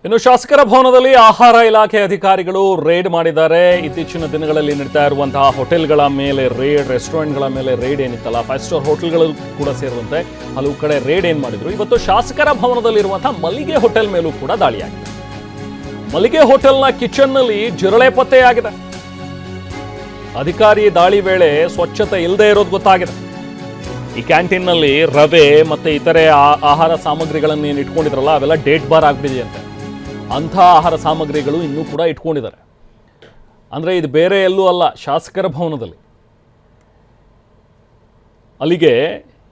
ಇನ್ನು ಶಾಸಕರ ಭವನದಲ್ಲಿ ಆಹಾರ ಇಲಾಖೆ ಅಧಿಕಾರಿಗಳು ರೇಡ್ ಮಾಡಿದ್ದಾರೆ. ಇತ್ತೀಚಿನ ದಿನಗಳಲ್ಲಿ ನಡೀತಾ ಇರುವಂತಹ ಹೋಟೆಲ್ಗಳ ಮೇಲೆ ರೇಡ್, ರೆಸ್ಟೋರೆಂಟ್ಗಳ ಮೇಲೆ ರೇಡ್ ಏನಿತ್ತಲ್ಲ, 5 ಸ್ಟಾರ್ ಹೋಟೆಲ್ಗಳು ಕೂಡ ಸೇರಿದಂತೆ ಹಲವು ಕಡೆ ರೇಡ್ ಏನ್ ಮಾಡಿದ್ರು. ಇವತ್ತು ಶಾಸಕರ ಭವನದಲ್ಲಿರುವಂತಹ ಮಲ್ಲಿಗೆ ಹೋಟೆಲ್ ಮೇಲೂ ಕೂಡ ದಾಳಿಯಾಗಿದೆ. ಮಲ್ಲಿಗೆ ಹೋಟೆಲ್ನ ಕಿಚನ್ನಲ್ಲಿ ಜಿರಳೆ ಪತ್ತೆಯಾಗಿದೆ. ಅಧಿಕಾರಿ ದಾಳಿ ವೇಳೆ ಸ್ವಚ್ಛತೆ ಇಲ್ಲದೆ ಇರೋದು ಗೊತ್ತಾಗಿದೆ. ಈ ಕ್ಯಾಂಟೀನ್ನಲ್ಲಿ ರವೆ ಮತ್ತೆ ಇತರೆ ಆಹಾರ ಸಾಮಗ್ರಿಗಳನ್ನು ಏನು ಇಟ್ಕೊಂಡಿದ್ರಲ್ಲ, ಅವೆಲ್ಲ ಡೇಟ್ ಬಾರ್ ಆಗ್ಬಿಟ್ಟಿದೆಯಂತೆ. ಅಂಥ ಆಹಾರ ಸಾಮಗ್ರಿಗಳು ಇನ್ನೂ ಕೂಡ ಇಟ್ಕೊಂಡಿದ್ದಾರೆ. ಅಂದರೆ ಇದು ಬೇರೆ ಎಲ್ಲೂ ಅಲ್ಲ, ಶಾಸಕರ ಭವನದಲ್ಲಿ. ಅಲ್ಲಿಗೆ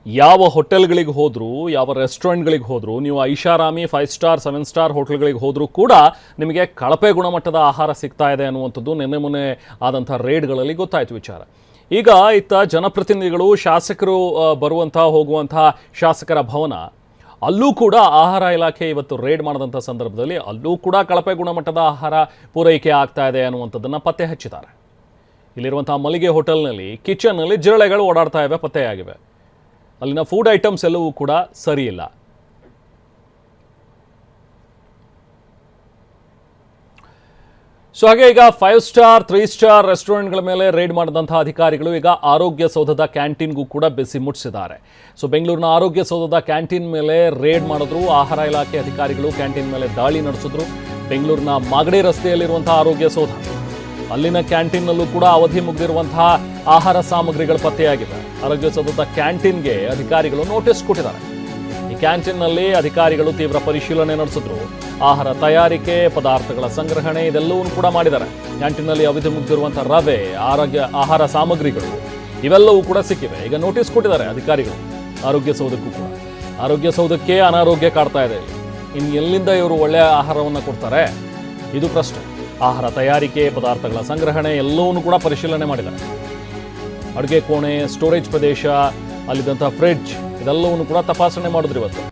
ಯಾವ ಹೋಟೆಲ್ಗಳಿಗೆ ಹೋದರೂ, ಯಾವ ರೆಸ್ಟೋರೆಂಟ್ಗಳಿಗೆ ಹೋದರೂ, ನೀವು ಐಷಾರಾಮಿ 5 ಸ್ಟಾರ್ 7 ಸ್ಟಾರ್ ಹೋಟೆಲ್ಗಳಿಗೆ ಹೋದರೂ ಕೂಡ ನಿಮಗೆ ಕಳಪೆ ಗುಣಮಟ್ಟದ ಆಹಾರ ಸಿಗ್ತಾ ಇದೆ ಅನ್ನುವಂಥದ್ದು ನಿನ್ನೆ ಮೊನ್ನೆ ಆದಂಥ ರೇಡ್ಗಳಲ್ಲಿ ಗೊತ್ತಾಯಿತು ವಿಚಾರ. ಈಗ ಇತ್ತ ಜನಪ್ರತಿನಿಧಿಗಳು, ಶಾಸಕರು ಬರುವಂಥ ಹೋಗುವಂಥ ಶಾಸಕರ ಭವನ, ಅಲ್ಲೂ ಕೂಡ ಆಹಾರ ಇಲಾಖೆ ಇವತ್ತು ರೇಡ್ ಮಾಡಿದಂಥ ಸಂದರ್ಭದಲ್ಲಿ ಅಲ್ಲೂ ಕೂಡ ಕಳಪೆ ಗುಣಮಟ್ಟದ ಆಹಾರ ಪೂರೈಕೆ ಆಗ್ತಾ ಇದೆ ಅನ್ನುವಂಥದ್ದನ್ನು ಪತ್ತೆ ಹಚ್ಚಿದ್ದಾರೆ. ಇಲ್ಲಿರುವಂಥ ಮಲ್ಲಿಗೆ ಹೋಟೆಲ್ನಲ್ಲಿ ಕಿಚನ್ನಲ್ಲಿ ಜಿರಳೆಗಳು ಓಡಾಡ್ತಾ ಇವೆ, ಪತ್ತೆಯಾಗಿವೆ. ಅಲ್ಲಿನ ಫುಡ್ ಐಟಮ್ಸ್ ಎಲ್ಲವೂ ಕೂಡ ಸರಿ ಇಲ್ಲ. ಸೊ ಹಾಗೆ ಈಗ 5 ಸ್ಟಾರ್ 3 ಸ್ಟಾರ್ ರೆಸ್ಟೋರೆಂಟ್ಗಳ ಮೇಲೆ ರೇಡ್ ಮಾಡಿದಂಥ ಅಧಿಕಾರಿಗಳು ಈಗ ಆರೋಗ್ಯ ಸೌಧದ ಕ್ಯಾಂಟೀನ್ಗೂ ಕೂಡ ಬೆಸಿ ಮುಟ್ಟಿಸಿದ್ದಾರೆ. ಸೊ ಬೆಂಗಳೂರಿನ ಆರೋಗ್ಯ ಸೌಧದ ಕ್ಯಾಂಟೀನ್ ಮೇಲೆ ರೇಡ್ ಮಾಡಿದ್ರು ಆಹಾರ ಇಲಾಖೆ ಅಧಿಕಾರಿಗಳು. ಕ್ಯಾಂಟೀನ್ ಮೇಲೆ ದಾಳಿ ನಡೆಸಿದ್ರು. ಬೆಂಗಳೂರಿನ ಮಾಗಡಿ ರಸ್ತೆಯಲ್ಲಿರುವಂತಹ ಆರೋಗ್ಯ ಸೌಧ, ಅಲ್ಲಿನ ಕ್ಯಾಂಟೀನ್ನಲ್ಲೂ ಕೂಡ ಅವಧಿ ಮುಗಿದಿರುವಂತಹ ಆಹಾರ ಸಾಮಗ್ರಿಗಳು ಪತ್ತೆಯಾಗಿವೆ. ಆರೋಗ್ಯ ಸೌಧದ ಕ್ಯಾಂಟೀನ್ಗೆ ಅಧಿಕಾರಿಗಳು ನೋಟಿಸ್ ಕೊಟ್ಟಿದ್ದಾರೆ. ಈ ಕ್ಯಾಂಟೀನ್ನಲ್ಲಿ ಅಧಿಕಾರಿಗಳು ತೀವ್ರ ಪರಿಶೀಲನೆ ನಡೆಸಿದ್ರು. ಆಹಾರ ತಯಾರಿಕೆ, ಪದಾರ್ಥಗಳ ಸಂಗ್ರಹಣೆ ಇದೆಲ್ಲವೂ ಕೂಡ ಮಾಡಿದ್ದಾರೆ. ಕ್ಯಾಂಟೀನ್ನಲ್ಲಿ ಅವಧಿ ಮುಗಿದಿರುವಂತಹ ರವೆ, ಆಹಾರ ಸಾಮಗ್ರಿಗಳು ಇವೆಲ್ಲವೂ ಕೂಡ ಸಿಕ್ಕಿವೆ. ಈಗ ನೋಟಿಸ್ ಕೊಟ್ಟಿದ್ದಾರೆ ಅಧಿಕಾರಿಗಳು ಆರೋಗ್ಯ ಸೌಧಕ್ಕೂ ಕೂಡ. ಆರೋಗ್ಯ ಸೌಧಕ್ಕೆ ಅನಾರೋಗ್ಯ ಕಾಡ್ತಾ ಇದೆ. ಇನ್ನು ಎಲ್ಲಿಂದ ಇವರು ಒಳ್ಳೆಯ ಆಹಾರವನ್ನು ಕೊಡ್ತಾರೆ, ಇದು ಪ್ರಶ್ನೆ. ಆಹಾರ ತಯಾರಿಕೆ, ಪದಾರ್ಥಗಳ ಸಂಗ್ರಹಣೆ ಎಲ್ಲವನ್ನೂ ಕೂಡ ಪರಿಶೀಲನೆ ಮಾಡಿದ್ದಾರೆ. ಅಡುಗೆ ಕೋಣೆ, ಸ್ಟೋರೇಜ್ ಪ್ರದೇಶ, ಅಲ್ಲಿದ್ದಂತಹ ಫ್ರಿಡ್ಜ್ ಇದೆಲ್ಲವನ್ನು ಕೂಡ ತಪಾಸಣೆ ಮಾಡಿದ್ರು ಇವತ್ತು.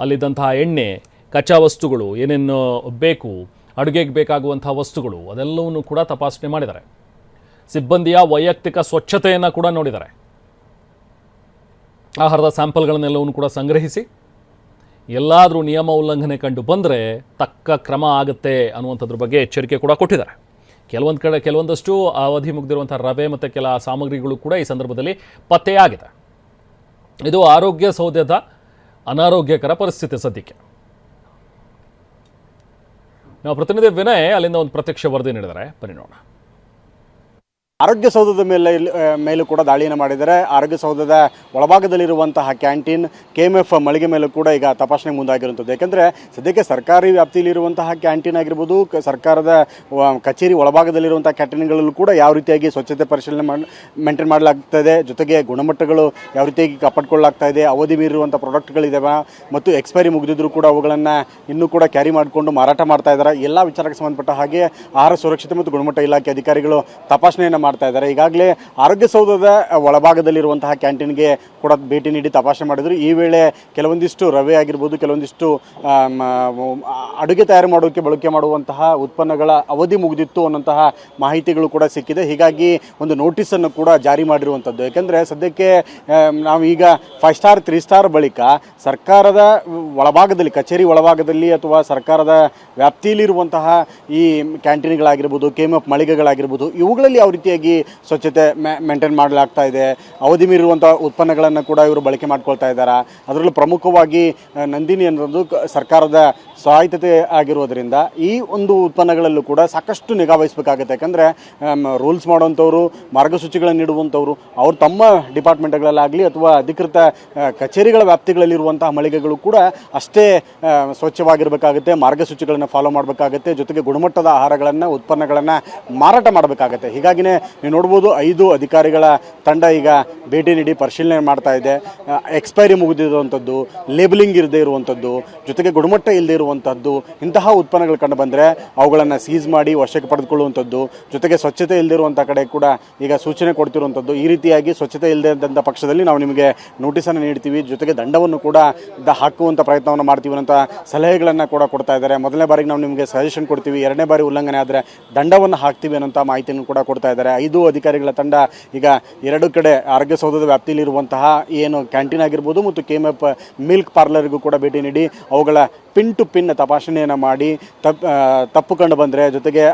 ಅಲ್ಲಿದ್ದಂತಹ ಎಣ್ಣೆ, ಕಚ್ಚಾ ವಸ್ತುಗಳು, ಏನೇನು ಬೇಕು, ಅಡುಗೆಗೆ ಬೇಕಾಗುವಂತಹ ವಸ್ತುಗಳು ಅದೆಲ್ಲವನ್ನು ಕೂಡ ತಪಾಸಣೆ ಮಾಡಿದ್ದಾರೆ. ಸಿಬ್ಬಂದಿಯ ವೈಯಕ್ತಿಕ ಸ್ವಚ್ಛತೆಯನ್ನು ಕೂಡ ನೋಡಿದ್ದಾರೆ. ಆಹಾರದ ಸ್ಯಾಂಪಲ್ಗಳನ್ನೆಲ್ಲವನ್ನು ಕೂಡ ಸಂಗ್ರಹಿಸಿ ಎಲ್ಲಾದರೂ ನಿಯಮ ಉಲ್ಲಂಘನೆ ಕಂಡು ಬಂದರೆ ತಕ್ಕ ಕ್ರಮ ಆಗುತ್ತೆ ಅನ್ನುವಂಥದ್ರ ಬಗ್ಗೆ ಎಚ್ಚರಿಕೆ ಕೂಡ ಕೊಟ್ಟಿದ್ದಾರೆ. ಕೆಲವೊಂದಷ್ಟು ಅವಧಿ ಮುಗಿದಿರುವಂಥ ರವೆ ಮತ್ತು ಕೆಲ ಸಾಮಗ್ರಿಗಳು ಕೂಡ ಈ ಸಂದರ್ಭದಲ್ಲಿ ಪತ್ತೆಯಾಗಿದೆ. ಇದು ಆರೋಗ್ಯ ಸೌಧದ ಅನಾರೋಗ್ಯಕರ ಪರಿಸ್ಥಿತಿ ಸದ್ಯಕ್ಕೆ. ನಾವು ಪ್ರತಿನಿಧಿ ವಿನಯ್ ಅಲ್ಲಿಂದ ಒಂದು ಪ್ರತ್ಯಕ್ಷ ವರದಿ ನೀಡಿದ್ದಾರೆ, ಬನ್ನಿ ನೋಡೋಣ. ಆರೋಗ್ಯ ಸೌಧದ ಮೇಲೂ ಕೂಡ ದಾಳಿಯನ್ನು ಮಾಡಿದ್ದಾರೆ. ಆರೋಗ್ಯ ಸೌಧದ ಒಳಭಾಗದಲ್ಲಿರುವಂತಹ ಕ್ಯಾಂಟೀನ್, KMF ಮಳಿಗೆ ಮೇಲೂ ಕೂಡ ಈಗ ತಪಾಸಣೆ ಮುಂದಾಗಿರುವಂಥದ್ದು. ಯಾಕೆಂದರೆ ಸದ್ಯಕ್ಕೆ ಸರ್ಕಾರಿ ವ್ಯಾಪ್ತಿಯಲ್ಲಿರುವಂತಹ ಕ್ಯಾಂಟೀನ್ ಆಗಿರ್ಬೋದು, ಸರ್ಕಾರದ ಕಚೇರಿ ಒಳಭಾಗದಲ್ಲಿರುವಂಥ ಕ್ಯಾಂಟೀನ್ಗಳಲ್ಲೂ ಕೂಡ ಯಾವ ರೀತಿಯಾಗಿ ಸ್ವಚ್ಛತೆ ಪರಿಶೀಲನೆ ಮೇಂಟೈನ್ ಮಾಡಲಾಗ್ತದೆ, ಜೊತೆಗೆ ಗುಣಮಟ್ಟಗಳು ಯಾವ ರೀತಿಯಾಗಿ ಕಾಪಾಡಿಕೊಳ್ಳಲಾಗ್ತಾ ಇದೆ, ಅವಧಿ ಮೀರಿರುವಂಥ ಪ್ರಾಡಕ್ಟ್ಗಳಿದ್ದಾವೆ ಮತ್ತು ಎಕ್ಸ್ಪೈರಿ ಮುಗಿದಿದ್ರು ಕೂಡ ಅವುಗಳನ್ನು ಇನ್ನೂ ಕೂಡ ಕ್ಯಾರಿ ಮಾಡಿಕೊಂಡು ಮಾರಾಟ ಮಾಡ್ತಾ ಇದ್ದಾರೆ. ಎಲ್ಲ ವಿಚಾರಕ್ಕೆ ಸಂಬಂಧಪಟ್ಟ ಹಾಗೆ ಆಹಾರ ಸುರಕ್ಷತೆ ಮತ್ತು ಗುಣಮಟ್ಟ ಇಲಾಖೆ ಅಧಿಕಾರಿಗಳು ತಪಾಸಣೆಯನ್ನು ಮಾಡ್ತಾ ಇದ್ದಾರೆ. ಈಗಾಗಲೇ ಆರೋಗ್ಯ ಸೌಧದ ಒಳಭಾಗದಲ್ಲಿರುವಂತಹ ಕ್ಯಾಂಟೀನ್ಗೆ ಕೂಡ ಭೇಟಿ ನೀಡಿ ತಪಾಸಣೆ ಮಾಡಿದ್ರು. ಈ ವೇಳೆ ಕೆಲವೊಂದಿಷ್ಟು ರವೆ ಆಗಿರ್ಬೋದು, ಕೆಲವೊಂದಿಷ್ಟು ಅಡುಗೆ ತಯಾರು ಮಾಡೋಕ್ಕೆ ಬಳಕೆ ಮಾಡುವಂತಹ ಉತ್ಪನ್ನಗಳ ಅವಧಿ ಮುಗಿದಿತ್ತು ಅನ್ನೋಂತಹ ಮಾಹಿತಿಗಳು ಕೂಡ ಸಿಕ್ಕಿದೆ. ಹೀಗಾಗಿ ಒಂದು ನೋಟಿಸನ್ನು ಕೂಡ ಜಾರಿ ಮಾಡಿರುವಂಥದ್ದು. ಯಾಕೆಂದರೆ ಸದ್ಯಕ್ಕೆ ನಾವೀಗ 5 ಸ್ಟಾರ್ 3 ಸ್ಟಾರ್ ಬಳಿಕ ಸರ್ಕಾರದ ಒಳಭಾಗದಲ್ಲಿ, ಕಚೇರಿ ಒಳಭಾಗದಲ್ಲಿ ಅಥವಾ ಸರ್ಕಾರದ ವ್ಯಾಪ್ತಿಯಲ್ಲಿರುವಂತಹ ಈ ಕ್ಯಾಂಟೀನ್ಗಳಾಗಿರ್ಬೋದು, KMF ಮಳಿಗೆಗಳಾಗಿರ್ಬೋದು, ಇವುಗಳಲ್ಲಿ ಯಾವ ರೀತಿಯಾಗಿ ಸ್ವಚ್ಛತೆ ಮೇಂಟೈನ್ ಮಾಡಲಾಗ್ತಾ ಇದೆ, ಅವಧಿ ಮೀರಿರುವಂಥ ಉತ್ಪನ್ನಗಳನ್ನು ಕೂಡ ಇವರು ಬಳಕೆ ಮಾಡ್ಕೊಳ್ತಾ ಇದ್ದಾರೆ. ಅದರಲ್ಲೂ ಪ್ರಮುಖವಾಗಿ ನಂದಿನಿ ಅನ್ನೋದು ಸರ್ಕಾರದ ಸ್ವಾಯತ್ತತೆ ಆಗಿರೋದ್ರಿಂದ ಈ ಒಂದು ಉತ್ಪನ್ನಗಳಲ್ಲೂ ಕೂಡ ಸಾಕಷ್ಟು ನಿಗಾ ವಹಿಸಬೇಕಾಗುತ್ತೆ. ಯಾಕಂದರೆ ರೂಲ್ಸ್ ಮಾಡುವಂಥವ್ರು, ಮಾರ್ಗಸೂಚಿಗಳನ್ನು ನೀಡುವಂಥವ್ರು ಅವರು ತಮ್ಮ ಡಿಪಾರ್ಟ್ಮೆಂಟ್ಗಳಲ್ಲಾಗಲಿ ಅಥವಾ ಅಧಿಕೃತ ಕಚೇರಿಗಳ ವ್ಯಾಪ್ತಿಗಳಲ್ಲಿರುವಂತಹ ಮಳಿಗೆಗಳು ಕೂಡ ಅಷ್ಟೇ ಸ್ವಚ್ಛವಾಗಿರಬೇಕಾಗುತ್ತೆ, ಮಾರ್ಗಸೂಚಿಗಳನ್ನು ಫಾಲೋ ಮಾಡಬೇಕಾಗುತ್ತೆ, ಜೊತೆಗೆ ಗುಣಮಟ್ಟದ ಆಹಾರಗಳನ್ನು, ಉತ್ಪನ್ನಗಳನ್ನು ಮಾರಾಟ ಮಾಡಬೇಕಾಗತ್ತೆ. ಹೀಗಾಗಿನೇ ನೀವು ನೋಡ್ಬೋದು 5 ಅಧಿಕಾರಿಗಳ ತಂಡ ಈಗ ಭೇಟಿ ನೀಡಿ ಪರಿಶೀಲನೆ ಮಾಡ್ತಾ ಇದೆ. ಎಕ್ಸ್ಪೈರಿ ಮುಗಿದಿರುವಂಥದ್ದು, ಲೇಬಲಿಂಗ್ ಇರದೇ ಇರುವಂಥದ್ದು, ಜೊತೆಗೆ ಗುಣಮಟ್ಟ ಇಲ್ಲದೆ ಇರುವಂಥದ್ದು, ಇಂತಹ ಉತ್ಪನ್ನಗಳು ಕಂಡು ಬಂದರೆ ಅವುಗಳನ್ನು ಸೀಸ್ ಮಾಡಿ ವಶಕ್ಕೆ ಪಡೆದುಕೊಳ್ಳುವಂಥದ್ದು, ಜೊತೆಗೆ ಸ್ವಚ್ಛತೆ ಇಲ್ಲದಿರುವಂಥ ಕಡೆ ಕೂಡ ಈಗ ಸೂಚನೆ ಕೊಡ್ತಿರುವಂಥದ್ದು. ಈ ರೀತಿಯಾಗಿ ಸ್ವಚ್ಛತೆ ಇಲ್ಲದೆ ಇದ್ದಂಥ ಪಕ್ಷದಲ್ಲಿ ನಾವು ನಿಮಗೆ ನೋಟಿಸನ್ನು ನೀಡ್ತೀವಿ, ಜೊತೆಗೆ ದಂಡವನ್ನು ಕೂಡ ಹಾಕುವಂಥ ಪ್ರಯತ್ನವನ್ನು ಮಾಡ್ತೀವಿ ಅಂತ ಸಲಹೆಗಳನ್ನು ಕೂಡ ಕೊಡ್ತಾ ಇದ್ದಾರೆ. ಮೊದಲನೇ ಬಾರಿಗೆ ನಾವು ನಿಮಗೆ ಸಜೆಷನ್ ಕೊಡ್ತೀವಿ, ಎರಡನೇ ಬಾರಿ ಉಲ್ಲಂಘನೆ ಆದರೆ ದಂಡವನ್ನು ಹಾಕ್ತೀವಿ ಅನ್ನೋಂಥ ಮಾಹಿತಿಯನ್ನು ಕೂಡ ಕೊಡ್ತಾ ಇದ್ದಾರೆ. 5 ಅಧಿಕಾರಿಗಳ ತಂಡ ಈಗ 2 ಕಡೆ ಆರೋಗ್ಯ ಸೌಧದ ವ್ಯಾಪ್ತಿಯಲ್ಲಿರುವಂತಹ ಏನು ಕ್ಯಾಂಟೀನ್ ಆಗಿರ್ಬೋದು ಮತ್ತು KMF ಮಿಲ್ಕ್ ಪಾರ್ಲರ್ಗೂ ಕೂಡ ಭೇಟಿ ನೀಡಿ ಅವುಗಳ ಪಿನ್ ಟು ಪಿನ್ ತಪಾಸಣೆಯನ್ನು ಮಾಡಿ ತಪ್ಪು ಕಂಡು ಬಂದರೆ, ಜೊತೆಗೆ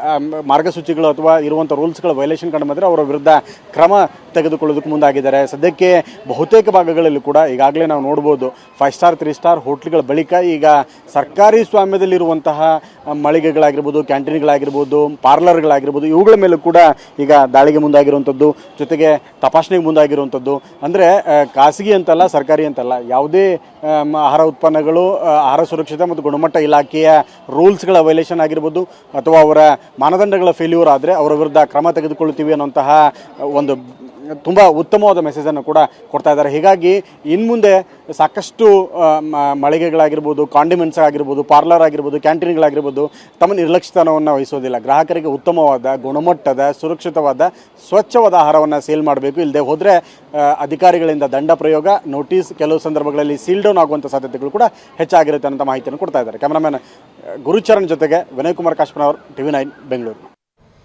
ಮಾರ್ಗಸೂಚಿಗಳು ಅಥವಾ ಇರುವಂಥ ರೂಲ್ಸ್ಗಳ ವೈಲೇಷನ್ ಕಂಡು ಬಂದರೆ ಅವರ ವಿರುದ್ಧ ಕ್ರಮ ತೆಗೆದುಕೊಳ್ಳೋದಕ್ಕೆ ಮುಂದಾಗಿದ್ದಾರೆ. ಸದ್ಯಕ್ಕೆ ಬಹುತೇಕ ಭಾಗಗಳಲ್ಲಿ ಕೂಡ ಈಗಾಗಲೇ ನಾವು ನೋಡ್ಬೋದು 5 ಸ್ಟಾರ್ 3 ಸ್ಟಾರ್ ಹೋಟ್ಲ್ಗಳ ಬಳಿಕ ಈಗ ಸರ್ಕಾರಿ ಸ್ವಾಮ್ಯದಲ್ಲಿರುವಂತಹ ಮಳಿಗೆಗಳಾಗಿರ್ಬೋದು, ಕ್ಯಾಂಟೀನ್ಗಳಾಗಿರ್ಬೋದು, ಪಾರ್ಲರ್ಗಳಾಗಿರ್ಬೋದು, ಇವುಗಳ ಮೇಲೂ ಕೂಡ ಈಗ ದಾಳಿಗೆ ಮುಂದಾಗಿರುವಂಥದ್ದು, ಜೊತೆಗೆ ತಪಾಸಣೆಗೆ ಮುಂದಾಗಿರುವಂಥದ್ದು. ಅಂದರೆ ಖಾಸಗಿ ಅಂತಲ್ಲ, ಸರ್ಕಾರಿ ಅಂತಲ್ಲ, ಯಾವುದೇ ಆಹಾರ ಉತ್ಪನ್ನಗಳು ಆಹಾರ ಸುರಕ್ಷತೆ ಮತ್ತು ಗುಣಮಟ್ಟ ಇಲಾಖೆಯ ರೂಲ್ಸ್ಗಳ ವೈಲೇಷನ್ ಆಗಿರ್ಬೋದು ಅಥವಾ ಅವರ ಮಾನದಂಡಗಳ ಫೇಲ್ಯೂರ್ ಆದರೆ ಅವರ ವಿರುದ್ಧ ಕ್ರಮ ತೆಗೆದುಕೊಳ್ಳುತ್ತೀವಿ ಅನ್ನುವಂತಹ ಒಂದು ತುಂಬ ಉತ್ತಮವಾದ ಮೆಸೇಜನ್ನು ಕೂಡ ಕೊಡ್ತಾ ಇದ್ದಾರೆ. ಹೀಗಾಗಿ ಇನ್ನು ಮುಂದೆ ಸಾಕಷ್ಟು ಮಳಿಗೆಗಳಾಗಿರ್ಬೋದು, ಕಾಂಡಿಮೆಂಟ್ಸ್ ಆಗಿರ್ಬೋದು, ಪಾರ್ಲರ್ ಆಗಿರ್ಬೋದು, ಕ್ಯಾಂಟೀನ್ಗಳಾಗಿರ್ಬೋದು ತಮ್ಮ ನಿರ್ಲಕ್ಷ್ಯತನವನ್ನು ವಹಿಸೋದಿಲ್ಲ. ಗ್ರಾಹಕರಿಗೆ ಉತ್ತಮವಾದ ಗುಣಮಟ್ಟದ ಸುರಕ್ಷಿತವಾದ ಸ್ವಚ್ಛವಾದ ಆಹಾರವನ್ನು ಸೇಲ್ ಮಾಡಬೇಕು. ಇಲ್ಲದೆ ಹೋದರೆ ಅಧಿಕಾರಿಗಳಿಂದ ದಂಡ ಪ್ರಯೋಗ, ನೋಟಿಸ್, ಕೆಲವು ಸಂದರ್ಭಗಳಲ್ಲಿ ಸೀಲ್ ಡೌನ್ ಆಗುವಂಥ ಸಾಧ್ಯತೆಗಳು ಕೂಡ ಹೆಚ್ಚಾಗಿರುತ್ತೆ ಅನ್ನೋ ಮಾಹಿತಿಯನ್ನು ಕೊಡ್ತಾ ಇದ್ದಾರೆ. ಕ್ಯಾಮರಾಮನ್ ಗುರುಚರಣ್ ಜೊತೆಗೆ ವಿನಯ್ ಕುಮಾರ್ ಕಾಶ್ಮನ್ ಅವರು, TV9 ಬೆಂಗಳೂರು.